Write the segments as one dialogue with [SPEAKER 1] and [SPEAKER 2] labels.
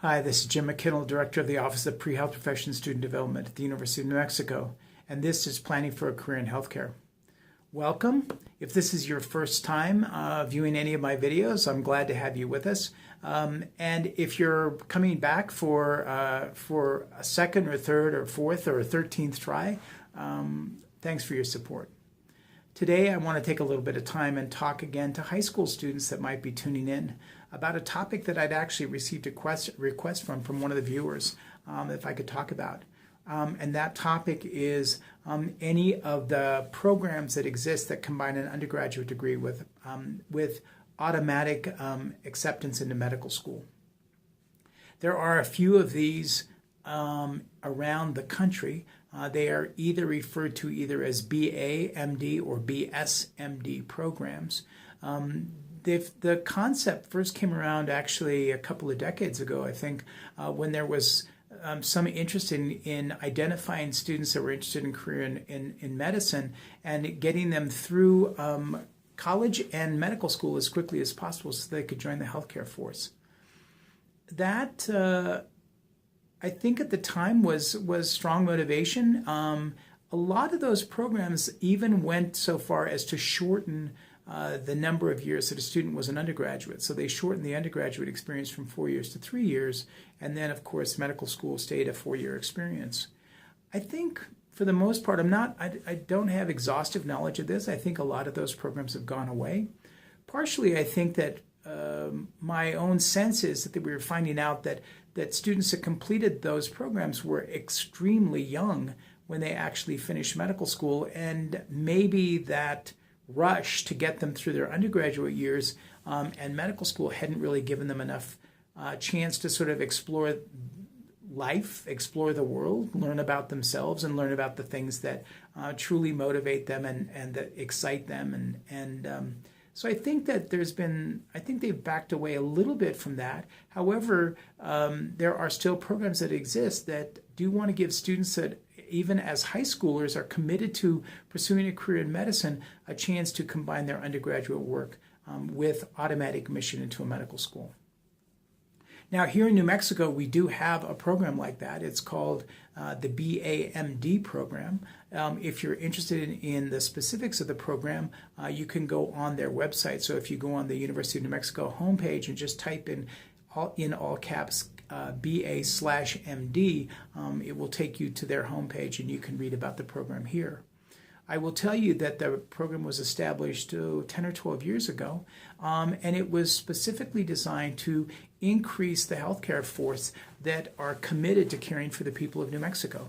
[SPEAKER 1] Hi, this is Jim McKinnell, Director of the Office of Pre-Health Profession Student Development at the University of New Mexico, and this is Planning for a Career in Healthcare. Welcome. If this is your first time viewing any of my videos, I'm glad to have you with us. And if you're coming back for a second or third or fourth or 13th try, thanks for your support. Today, I want to take a little bit of time and talk again to high school students that might be tuning in about a topic that I'd actually received a request from one of the viewers, if I could talk about. And that topic is any of the programs that exist that combine an undergraduate degree with automatic acceptance into medical school. There are a few of these around the country. They are either referred to either as BA, MD, or BS, MD programs. The concept first came around actually a couple of decades ago, I think, when there was some interest in identifying students that were interested in career in medicine and getting them through college and medical school as quickly as possible so they could join the healthcare force. That, I think at the time was strong motivation. A lot of those programs even went so far as to shorten the number of years that a student was an undergraduate. So they shortened the undergraduate experience from 4 years to 3 years. And then, of course, medical school stayed a 4-year experience. I think for the most part, I don't have exhaustive knowledge of this. I think a lot of those programs have gone away. Partially, I think that my own sense is that we were finding out that students that completed those programs were extremely young when they actually finished medical school, and maybe that rush to get them through their undergraduate years and medical school hadn't really given them enough chance to sort of explore life, explore the world, learn about themselves, and learn about the things that truly motivate them and that excite them. So I think that I think they've backed away a little bit from that. However, there are still programs that exist that do want to give students that even as high schoolers are committed to pursuing a career in medicine, a chance to combine their undergraduate work with automatic admission into a medical school. Now, here in New Mexico, we do have a program like that. It's called the BAMD program. If you're interested in the specifics of the program, you can go on their website. So if you go on the University of New Mexico homepage and just type in all caps BA/MD, it will take you to their homepage and you can read about the program here. I will tell you that the program was established 10 or 12 years ago, and it was specifically designed to increase the healthcare force that are committed to caring for the people of New Mexico.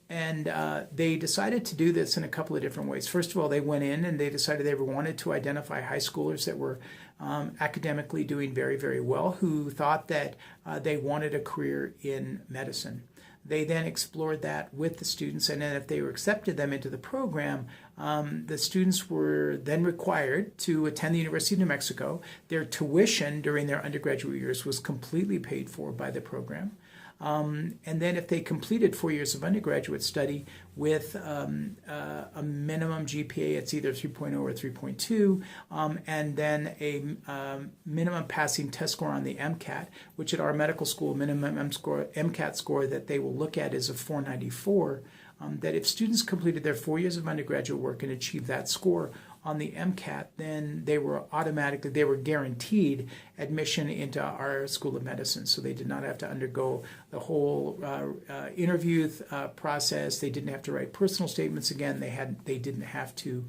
[SPEAKER 1] And they decided to do this in a couple of different ways. First of all, they went in and they decided they wanted to identify high schoolers that were academically doing very, very well, who thought that they wanted a career in medicine. They then explored that with the students, and then if they were accepted them into the program, the students were then required to attend the University of New Mexico. Their tuition during their undergraduate years was completely paid for by the program. And then if they completed 4 years of undergraduate study with a minimum GPA, it's either 3.0 or 3.2, and then a minimum passing test score on the MCAT, which at our medical school, minimum MCAT score that they will look at is a 494, that if students completed their 4 years of undergraduate work and achieved that score on the MCAT, then they were guaranteed admission into our School of Medicine. So they did not have to undergo the whole interview process. They didn't have to write personal statements again. They didn't have to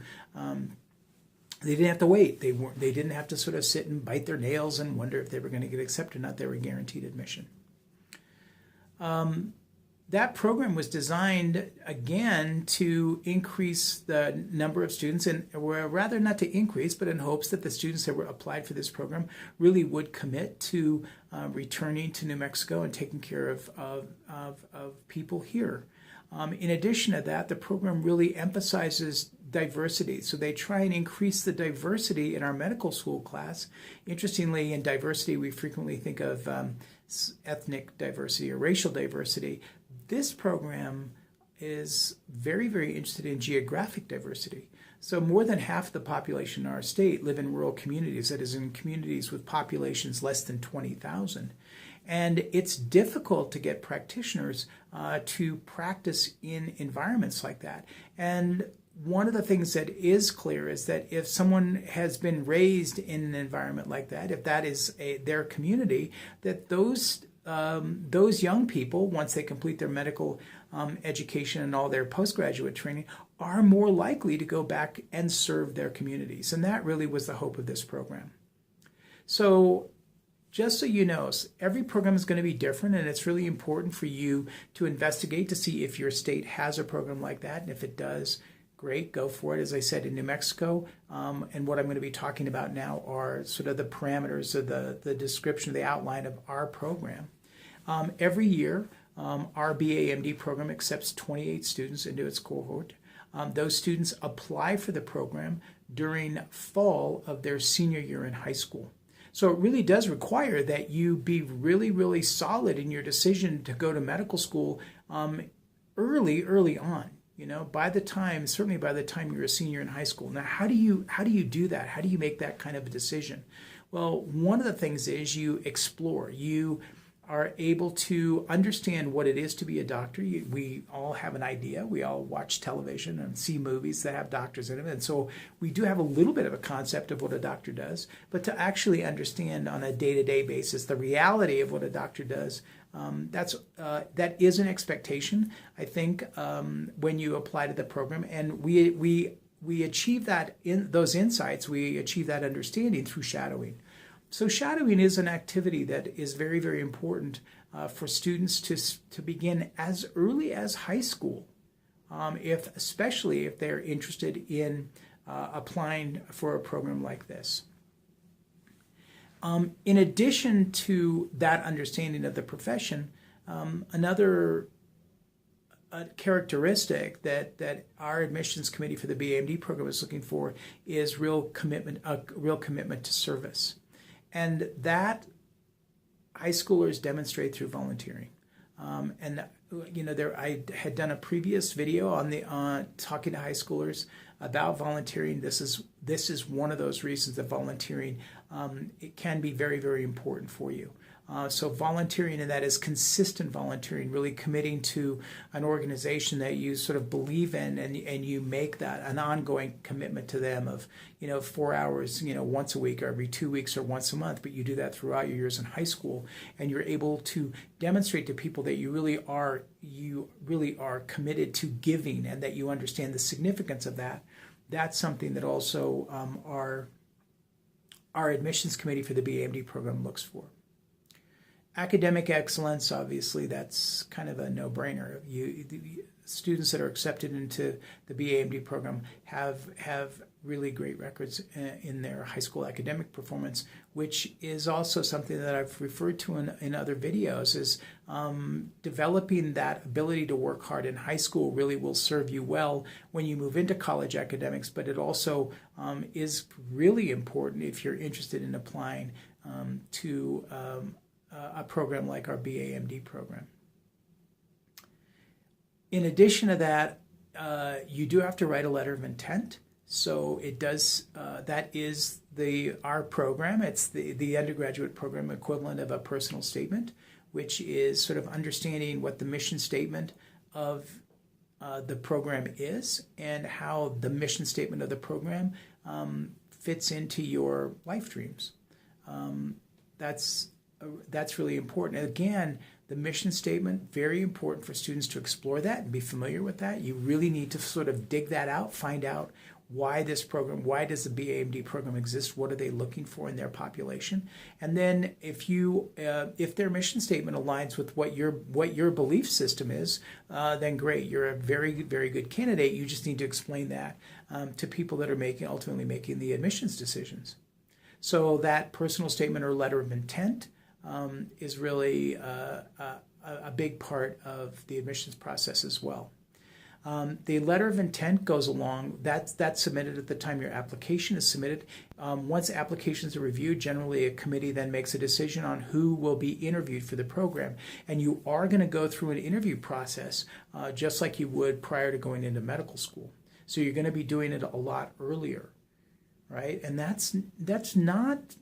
[SPEAKER 1] wait. They didn't have to sort of sit and bite their nails and wonder if they were going to get accepted or not. They were guaranteed admission. That program was designed, again, to increase the number of students, and rather not to increase, but in hopes that the students that were applied for this program really would commit to returning to New Mexico and taking care of people here. In addition to that, the program really emphasizes diversity. So they try and increase the diversity in our medical school class. Interestingly, in diversity, we frequently think of ethnic diversity or racial diversity. This program is very, very interested in geographic diversity. So more than half the population in our state live in rural communities, that is in communities with populations less than 20,000. And it's difficult to get practitioners to practice in environments like that. And one of the things that is clear is that if someone has been raised in an environment like that, if that is their community, that those young people, once they complete their medical education and all their postgraduate training, are more likely to go back and serve their communities. And that really was the hope of this program. So just so you know, every program is going to be different, and it's really important for you to investigate to see if your state has a program like that. And if it does, great, go for it. As I said, in New Mexico, and what I'm going to be talking about now are sort of the parameters of the description, the outline of our program. Every year, our BAMD program accepts 28 students into its cohort. Those students apply for the program during fall of their senior year in high school. So it really does require that you be really, really solid in your decision to go to medical school early on. You know, certainly by the time you're a senior in high school. Now, how do you do that? How do you make that kind of a decision? Well, one of the things is you explore. You are able to understand what it is to be a doctor. We all have an idea. We all watch television and see movies that have doctors in them. And so we do have a little bit of a concept of what a doctor does. But to actually understand on a day-to-day basis the reality of what a doctor does, that is an expectation, I think, when you apply to the program. And we achieve that in those insights. We achieve that understanding through shadowing. So shadowing is an activity that is very, very important for students to begin as early as high school, especially if they're interested in applying for a program like this. In addition to that understanding of the profession, another characteristic that our admissions committee for the BAMD program is looking for is a real commitment to service. And that high schoolers demonstrate through volunteering. And you know, I had done a previous video on talking to high schoolers about volunteering. This is one of those reasons that volunteering it can be very, very important for you. So volunteering, and that is consistent volunteering, really committing to an organization that you sort of believe in, and you make that an ongoing commitment to them of, 4 hours, once a week or every 2 weeks or once a month, but you do that throughout your years in high school, and you're able to demonstrate to people that you really are committed to giving, and that you understand the significance of that. That's something that also our admissions committee for the BAMD program looks for. Academic excellence, obviously, that's kind of a no-brainer. The students that are accepted into the BAMD program have really great records in their high school academic performance, which is also something that I've referred to in other videos, is developing that ability to work hard in high school really will serve you well when you move into college academics, but it also is really important if you're interested in applying to a program like our BAMD program. In addition to that, you do have to write a letter of intent. So it does. That is our program. It's the undergraduate program equivalent of a personal statement, which is sort of understanding what the mission statement of the program is and how the mission statement of the program fits into your life dreams. That's really important. And again, the mission statement, very important for students to explore that and be familiar with that. You really need to sort of dig that out, find out why this program, why does the BAMD program exist, what are they looking for in their population, and then if their mission statement aligns with what your belief system is, then great, you're a very, very good candidate. You just need to explain that to people that are ultimately making the admissions decisions. So that personal statement or letter of intent is really a big part of the admissions process as well. The letter of intent goes along, that's submitted at the time your application is submitted. Once applications are reviewed, generally a committee then makes a decision on who will be interviewed for the program. And you are going to go through an interview process just like you would prior to going into medical school. So you're going to be doing it a lot earlier, right? And that's not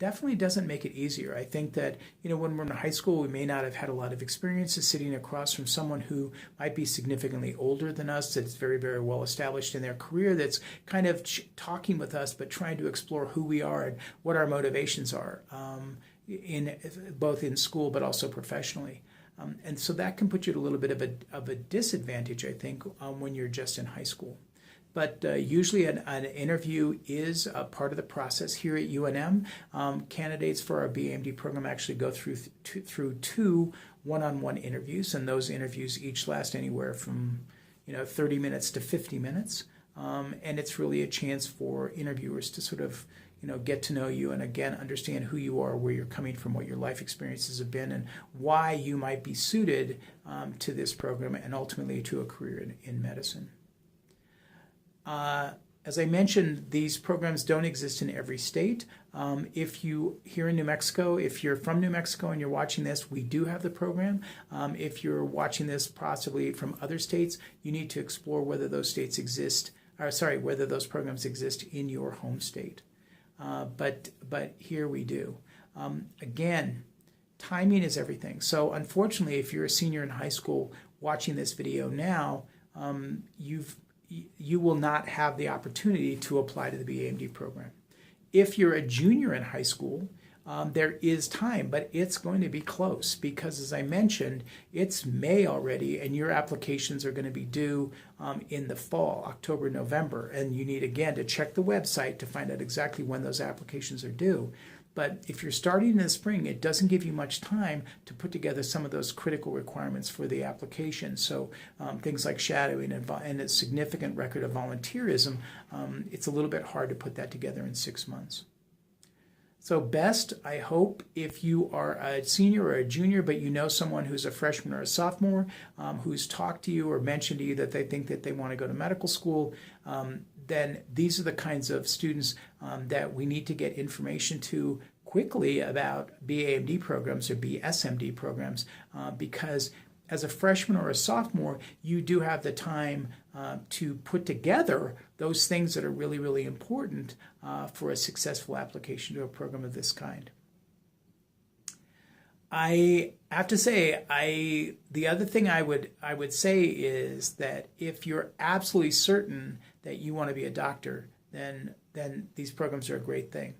[SPEAKER 1] definitely doesn't make it easier. I think that, when we're in high school, we may not have had a lot of experiences sitting across from someone who might be significantly older than us, that's very, very well established in their career, that's kind of talking with us, but trying to explore who we are and what our motivations are, both in school but also professionally. And so that can put you at a little bit of a disadvantage, I think, when you're just in high school. But usually an interview is a part of the process here at UNM. Candidates for our BAMD program actually go through two one-on-one interviews, and those interviews each last anywhere from 30 minutes to 50 minutes. And it's really a chance for interviewers to sort of get to know you and, again, understand who you are, where you're coming from, what your life experiences have been, and why you might be suited to this program and ultimately to a career in medicine. As I mentioned, these programs don't exist in every state. If you here in New Mexico, if you're from New Mexico and you're watching this, we do have the program. If you're watching this possibly from other states, you need to explore whether those states exist, whether those programs exist in your home state. But here we do. Again, timing is everything. So unfortunately, if you're a senior in high school watching this video now, you will not have the opportunity to apply to the BAMD program. If you're a junior in high school, there is time, but it's going to be close because, as I mentioned, it's May already, and your applications are going to be due in the fall, October, November, and you need, again, to check the website to find out exactly when those applications are due. But if you're starting in the spring, it doesn't give you much time to put together some of those critical requirements for the application. So things like shadowing and a significant record of volunteerism, it's a little bit hard to put that together in 6 months. So best, I hope, if you are a senior or a junior, but you know someone who's a freshman or a sophomore, who's talked to you or mentioned to you that they think that they want to go to medical school, then these are the kinds of students that we need to get information to quickly about BAMD programs or BSMD programs, because as a freshman or a sophomore, you do have the time to put together those things that are really, really important for a successful application to a program of this kind. I have to say, the other thing I would say is that if you're absolutely certain that you want to be a doctor, then these programs are a great thing.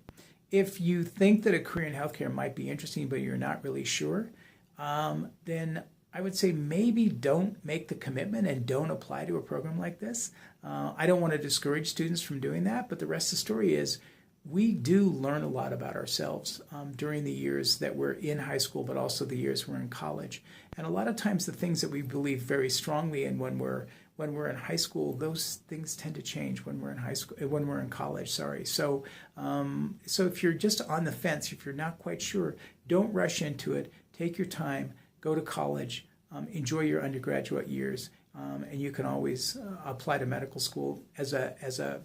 [SPEAKER 1] If you think that a career in healthcare might be interesting, but you're not really sure, then I would say maybe don't make the commitment and don't apply to a program like this. I don't want to discourage students from doing that, but the rest of the story is we do learn a lot about ourselves during the years that we're in high school, but also the years we're in college. And a lot of times the things that we believe very strongly in when we're in high school, those things tend to change when we're in college. So if you're just on the fence, if you're not quite sure, don't rush into it. Take your time. Go to college, enjoy your undergraduate years, and you can always apply to medical school as a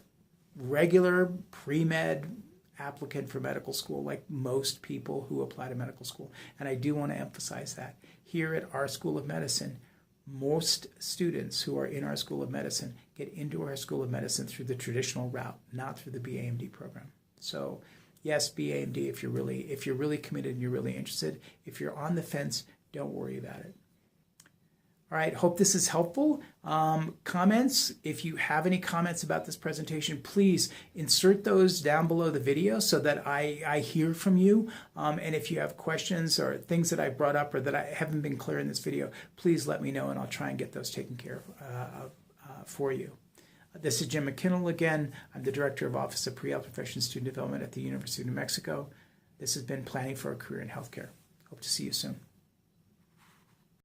[SPEAKER 1] regular pre-med applicant for medical school, like most people who apply to medical school. And I do want to emphasize that. Here at our School of Medicine, most students who are in our School of Medicine get into our School of Medicine through the traditional route, not through the BAMD program. So yes, BAMD if you're really committed and you're really interested. If you're on the fence, don't worry about it. All right, hope this is helpful. Comments, if you have any comments about this presentation, please insert those down below the video so that I hear from you. And if you have questions or things that I brought up or that I haven't been clear in this video, please let me know and I'll try and get those taken care of for you. This is Jim McKinnell again. I'm the Director of Office of Pre-Health Profession Student Development at the University of New Mexico. This has been Planning for a Career in Healthcare. Hope to see you soon.